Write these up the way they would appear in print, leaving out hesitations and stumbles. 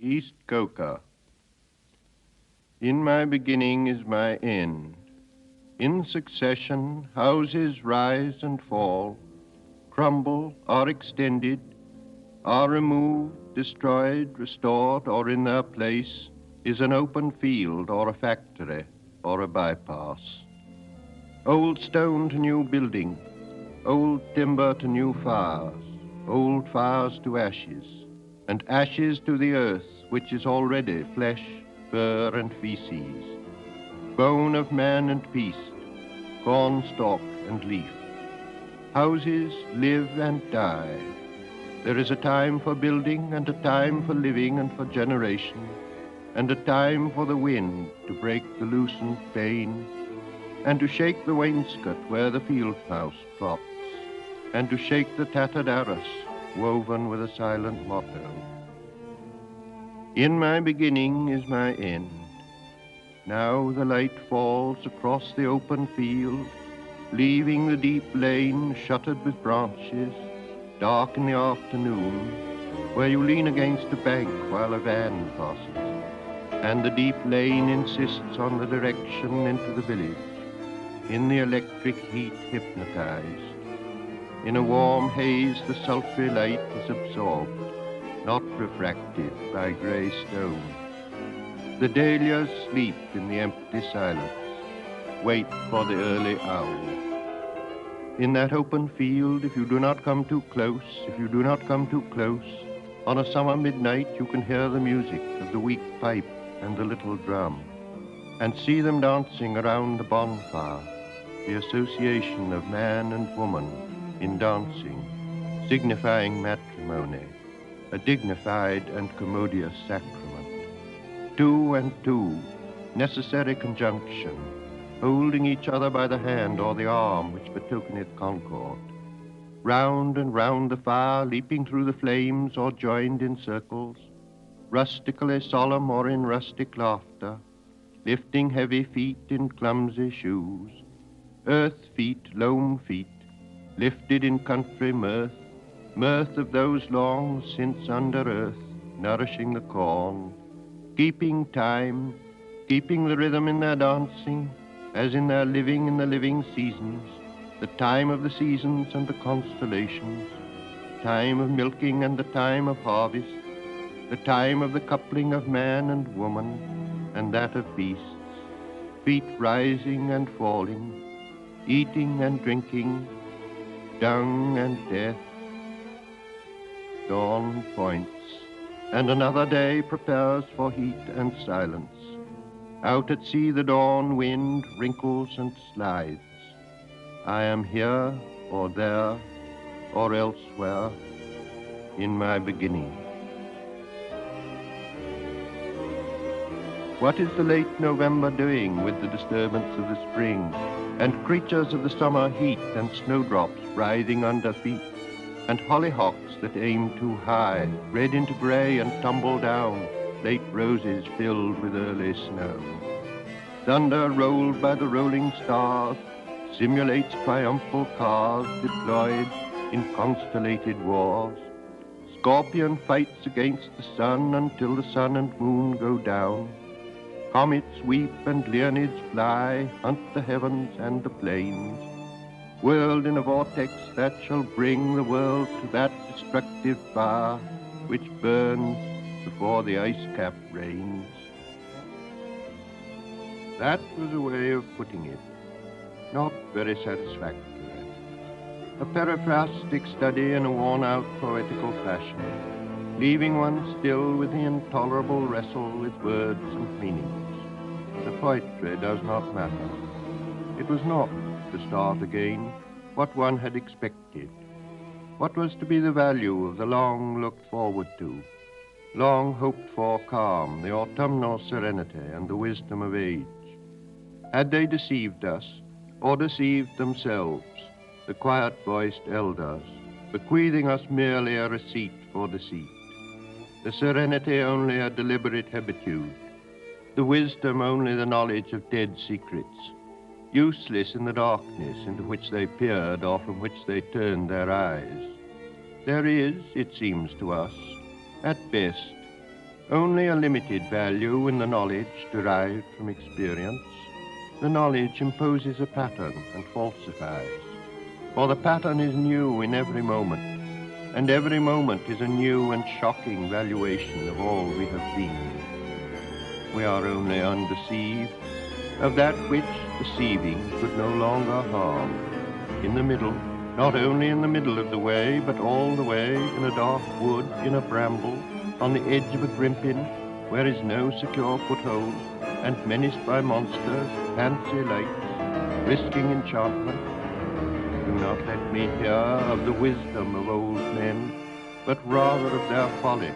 East Coca. In my beginning is my end. In succession, houses rise and fall, crumble or extended, are removed, destroyed, restored, or in their place is an open field or a factory or a bypass. Old stone to new building, old timber to new fires, old fires to ashes, and ashes to the earth, which is already flesh, fur, and feces, bone of man and beast, corn stalk and leaf. Houses live and die. There is a time for building and a time for living and for generation, and a time for the wind to break the loosened pane, and to shake the wainscot where the field mouse plots, and to shake the tattered arras woven with a silent motto. In my beginning is my end. Now the light falls across the open field, leaving the deep lane shuttered with branches, dark in the afternoon, where you lean against a bank while a van passes, and the deep lane insists on the direction into the village, in the electric heat hypnotized. In a warm haze the sultry light is absorbed, not refracted by grey stone. The dahlias sleep in the empty silence, wait for the early owl. In that open field, if you do not come too close, on a summer midnight you can hear the music of the weak pipe and the little drum, and see them dancing around the bonfire, the association of man and woman in dancing, signifying matrimony, a dignified and commodious sacrament. Two and two, necessary conjunction, holding each other by the hand or the arm which betokeneth concord. Round and round the fire, leaping through the flames or joined in circles, rustically solemn or in rustic laughter, lifting heavy feet in clumsy shoes, earth feet, loam feet, lifted in country mirth, mirth of those long since under earth, nourishing the corn, keeping time, keeping the rhythm in their dancing, as in their living in the living seasons, the time of the seasons and the constellations, time of milking and the time of harvest, the time of the coupling of man and woman, and that of beasts, feet rising and falling, eating and drinking, dung and death. Dawn points, and another day prepares for heat and silence. Out at sea the dawn wind wrinkles and slides. I am here or there or elsewhere in my beginning. What is the late November doing with the disturbance of the spring, and creatures of the summer heat and snowdrops writhing under feet, and hollyhocks that aim too high, red into gray and tumble down, late roses filled with early snow. Thunder rolled by the rolling stars simulates triumphal cars deployed in constellated wars. Scorpion fights against the sun until the sun and moon go down. Comets weep and Leonids fly, hunt the heavens and the plains, whirled in a vortex that shall bring the world to that destructive fire which burns before the ice cap rains. That was a way of putting it, not very satisfactory. A periphrastic study in a worn-out poetical fashion, leaving one still with the intolerable wrestle with words and meanings. The poetry does not matter. It was not, to start again, what one had expected. What was to be the value of the long looked forward to, long hoped for calm, the autumnal serenity and the wisdom of age? Had they deceived us, or deceived themselves, the quiet-voiced elders, bequeathing us merely a receipt for deceit, the serenity only a deliberate habitude, the wisdom only the knowledge of dead secrets, useless in the darkness into which they peered or from which they turned their eyes? There is, it seems to us, at best, only a limited value in the knowledge derived from experience. The knowledge imposes a pattern and falsifies, for the pattern is new in every moment, and every moment is a new and shocking valuation of all we have been. We are only undeceived of that which, deceiving, could no longer harm. In the middle, not only in the middle of the way, but all the way, in a dark wood, in a bramble, on the edge of a grimpen, where is no secure foothold, and menaced by monsters, fancy lights, risking enchantment. Do not let me hear of the wisdom of old men, but rather of their folly,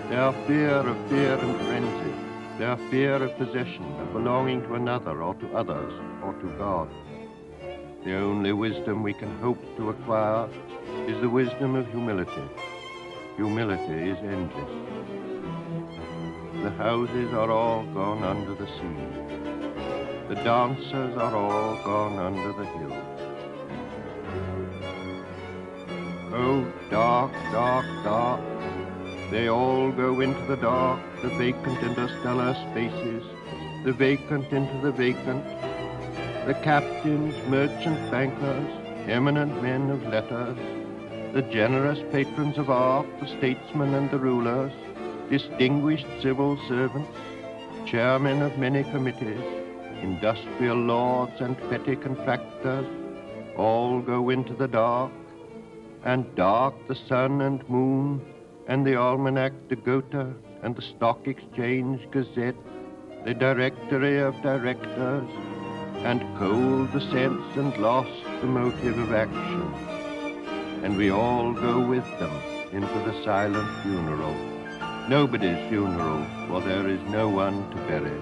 their fear and frenzy, their fear of possession, of belonging to another or to others or to God. The only wisdom we can hope to acquire is the wisdom of humility. Humility is endless. The houses are all gone under the sea. The dancers are all gone under the hill. Oh, dark, dark, dark. They all go into the dark, the vacant interstellar spaces, the vacant into the vacant. The captains, merchant bankers, eminent men of letters, the generous patrons of art, the statesmen and the rulers, distinguished civil servants, chairmen of many committees, industrial lords and petty contractors, all go into the dark, and dark the sun and moon, and the Almanac de Gotha, and the Stock Exchange Gazette, the Directory of Directors, and cold the sense and lost the motive of action. And we all go with them into the silent funeral. Nobody's funeral, for there is no one to bury.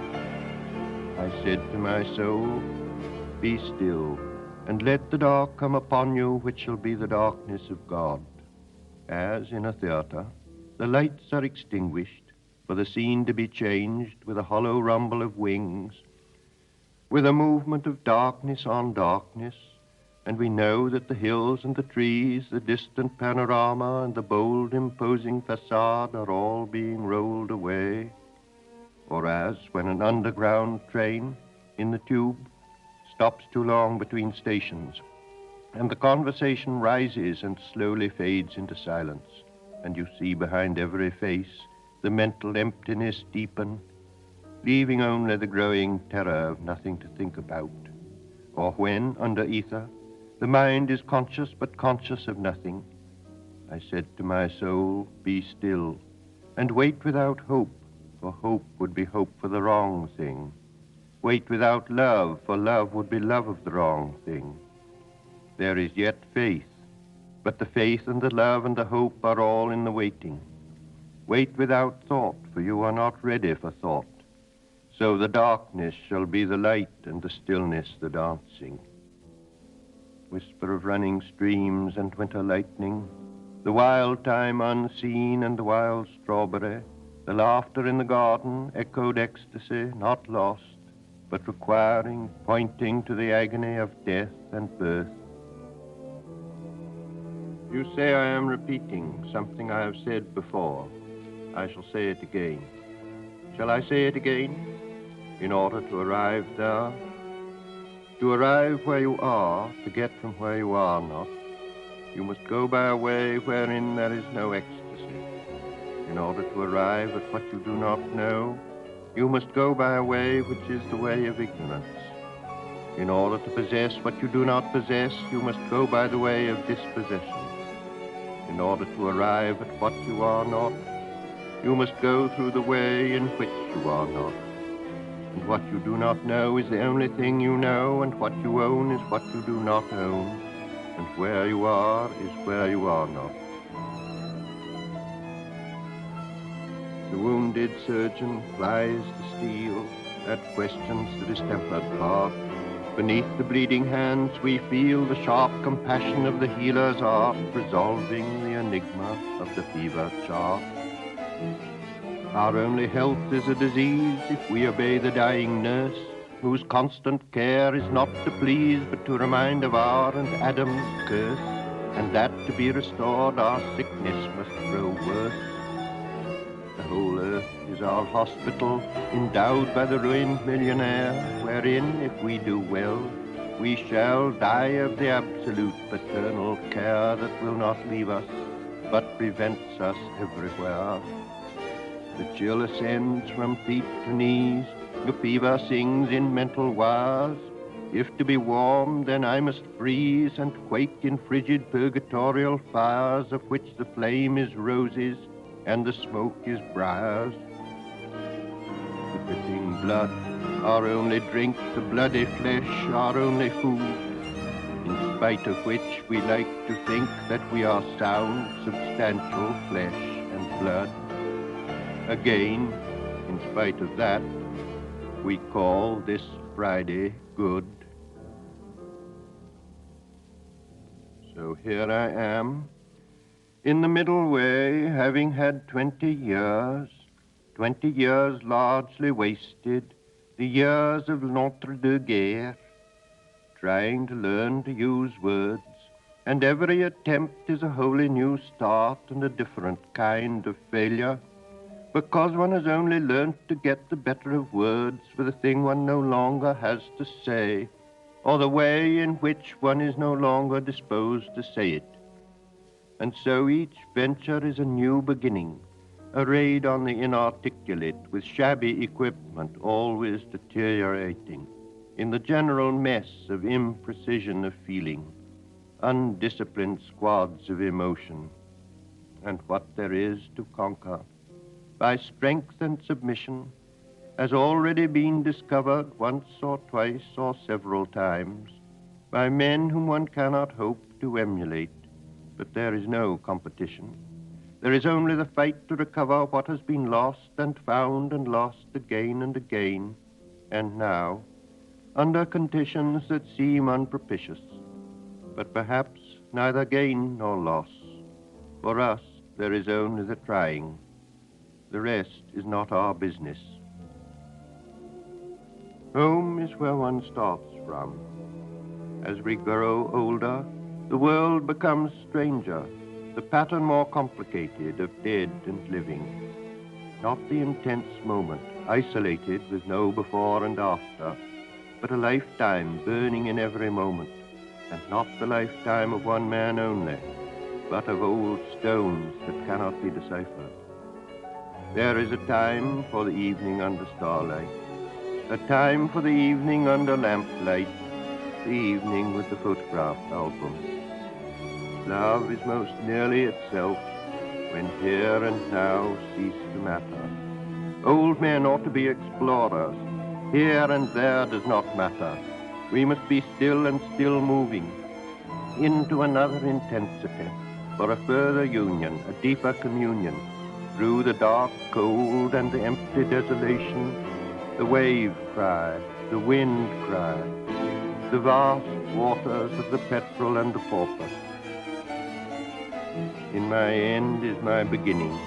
I said to my soul, be still, and let the dark come upon you, which shall be the darkness of God. As in a theatre, the lights are extinguished, for the scene to be changed with a hollow rumble of wings, with a movement of darkness on darkness, and we know that the hills and the trees, the distant panorama and the bold imposing facade are all being rolled away, or as when an underground train in the tube stops too long between stations, and the conversation rises and slowly fades into silence, and you see behind every face the mental emptiness deepen, leaving only the growing terror of nothing to think about. Or when, under ether, the mind is conscious but conscious of nothing, I said to my soul, be still, and wait without hope, for hope would be hope for the wrong thing. Wait without love, for love would be love of the wrong thing. There is yet faith, but the faith and the love and the hope are all in the waiting. Wait without thought, for you are not ready for thought. So the darkness shall be the light and the stillness the dancing. Whisper of running streams and winter lightning, the wild thyme unseen and the wild strawberry, the laughter in the garden, echoed ecstasy, not lost, but requiring, pointing to the agony of death and birth. You say I am repeating something I have said before. I shall say it again. Shall I say it again? In order to arrive there, to arrive where you are, to get from where you are not, you must go by a way wherein there is no ecstasy. In order to arrive at what you do not know, you must go by a way which is the way of ignorance. In order to possess what you do not possess, you must go by the way of dispossession. In order to arrive at what you are not, you must go through the way in which you are not. And what you do not know is the only thing you know, and what you own is what you do not own, and where you are is where you are not. The wounded surgeon plies the steel that questions the distempered part. Beneath the bleeding hands we feel the sharp compassion of the healer's art, resolving the enigma of the fever chart. Our only health is a disease if we obey the dying nurse, whose constant care is not to please, but to remind of our and Adam's curse, and that to be restored our sickness must grow worse. The whole earth is is our hospital, endowed by the ruined millionaire, wherein, if we do well, we shall die of the absolute paternal care that will not leave us, but prevents us everywhere. The chill ascends from feet to knees, the fever sings in mental wires. If to be warm, then I must freeze and quake in frigid purgatorial fires, of which the flame is roses and the smoke is briars. The dripping blood, our only drink, the bloody flesh, our only food, in spite of which we like to think that we are sound, substantial flesh and blood. Again, in spite of that, we call this Friday good. So here I am, in the middle way, having had 20 years largely wasted, the years of l'entre-deux-guerres, trying to learn to use words, and every attempt is a wholly new start and a different kind of failure, because one has only learnt to get the better of words for the thing one no longer has to say, or the way in which one is no longer disposed to say it. And so each venture is a new beginning, a raid on the inarticulate with shabby equipment always deteriorating, in the general mess of imprecision of feeling, undisciplined squads of emotion, and what there is to conquer by strength and submission has already been discovered once or twice or several times by men whom one cannot hope to emulate. But there is no competition. There is only the fight to recover what has been lost and found and lost again and again, and now, under conditions that seem unpropitious, but perhaps neither gain nor loss. For us, there is only the trying. The rest is not our business. Home is where one starts from. As we grow older, the world becomes stranger, the pattern more complicated of dead and living. Not the intense moment, isolated with no before and after, but a lifetime burning in every moment, and not the lifetime of one man only, but of old stones that cannot be deciphered. There is a time for the evening under starlight, a time for the evening under lamplight, the evening with the photograph album. Love is most nearly itself when here and now cease to matter. Old men ought to be explorers. Here and there does not matter. We must be still and still moving into another intensity for a further union, a deeper communion. Through the dark, cold, and the empty desolation, the wave cry, the wind cry, the vast waters of the petrel and the pauper. In my end is my beginning.